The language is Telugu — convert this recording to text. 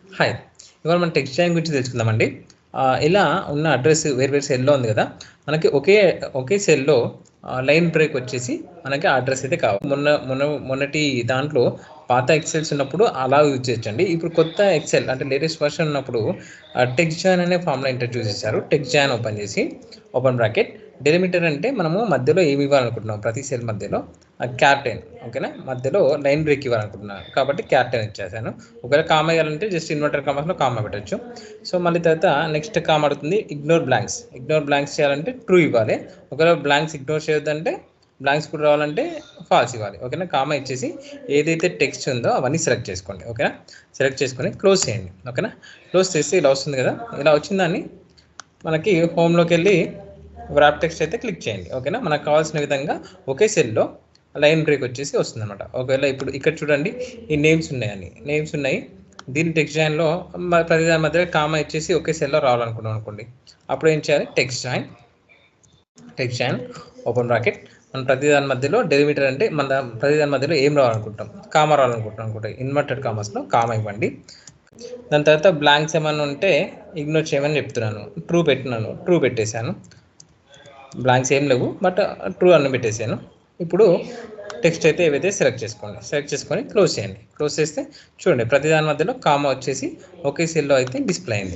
హాయ్! ఇవాళ మనం టెక్స్ట్ జాయిన్ గురించి తెలుసుకుందామండి. ఇలా ఉన్న అడ్రెస్ వేరు సెల్‌లో ఉంది గదా! మనకి ఒకే సెల్‌లో లైన్ బ్రేక్ వచ్చేసి మనకి ఆ అడ్రెస్ అయితే కావాలి. మొన్నటి దాంట్లో పాత ఎక్సెల్స్ ఉన్నప్పుడు అలా యూజ్ చేయొచ్చండి. ఇప్పుడు కొత్త ఎక్సెల్ అంటే లేటెస్ట్ వర్షన్ ఉన్నప్పుడు టెక్స్ట్ జాయిన్ అనే ఫార్ములా ఇంట్రడ్యూస్ చేశారు. Text join open bracket delimiter అంటే మనము మధ్యలో ఏమి ఇవ్వాలనుకుంటున్నాం ప్రతి సెల్ మధ్యలో క్యాప్టెన్ ఓకేనా, మధ్యలో లైన్ బ్రేక్ ఇవ్వాలనుకుంటున్నాను కాబట్టి క్యాప్టెన్ ఇచ్చేసాను. ఒకవేళ కామా ఇవ్వాలంటే జస్ట్ ఇన్వర్టర్ కామాస్లో కామా పెట్టచ్చు. సో మళ్ళీ తర్వాత నెక్స్ట్ కామా అడుగుతుంది ఇగ్నోర్ బ్లాంక్స్ చేయాలంటే ట్రూ ఇవ్వాలి. ఒకవేళ బ్లాంక్స్ ఇగ్నోర్ చేయొద్దంటే బ్లాంక్స్ కూడా రావాలంటే ఫాల్స్ ఇవ్వాలి. ఓకేనా, కామా ఇచ్చేసి ఏదైతే టెక్స్ట్ ఉందో అవన్నీ సెలెక్ట్ చేసుకోండి. ఓకేనా, సెలెక్ట్ చేసుకొని క్లోజ్ చేయండి. ఓకేనా, క్లోజ్ చేస్తే ఇలా వస్తుంది కదా. ఇలా వచ్చిందాన్ని మనకి హోమ్లోకి వెళ్ళి వ్రాప్ టెక్స్ట్ అయితే క్లిక్ చేయండి. ఓకేనా, మనకు కావాల్సిన విధంగా ఒకే సెల్లో లైన్ బ్రేక్ వచ్చేసి వస్తుంది అనమాట. ఒకవేళ ఇప్పుడు ఇక్కడ చూడండి ఈ నేమ్స్ ఉన్నాయి. దీని టెక్స్ట్ జాయిన్లో ప్రతి దాని మధ్య కామా ఇచ్చేసి ఒకే సెల్లో రావాలనుకున్నాం అనుకోండి, అప్పుడు ఏం చేయాలి, టెక్స్ట్ జాయిన్ ఓపెన్ బ్రాకెట్ మన ప్రతి దాని మధ్యలో డెలిమిటర్ అంటే మన ప్రతి దాని మధ్యలో ఏం రావాలనుకుంటాం, కామా రావాలనుకుంటాం ఇన్వర్టెడ్ కామర్స్లో కామా ఇవ్వండి. దాని తర్వాత బ్లాంక్స్ ఏమైనా ఉంటే ఇగ్నోర్ చేయమని చెప్తున్నాను. ట్రూ పెట్టేశాను. బ్లాంక్స్ ఏం లేవు బట్ ట్రూ అన్న పెట్టేశాను. ఇప్పుడు టెక్స్ట్ అయితే ఏవైతే సెలెక్ట్ చేసుకొని క్లోజ్ చేయండి. క్లోజ్ చేస్తే చూడండి ప్రతి దాని మధ్యలో కామా వచ్చేసి ఒకే సెల్లో అయితే డిస్ప్లే అయింది.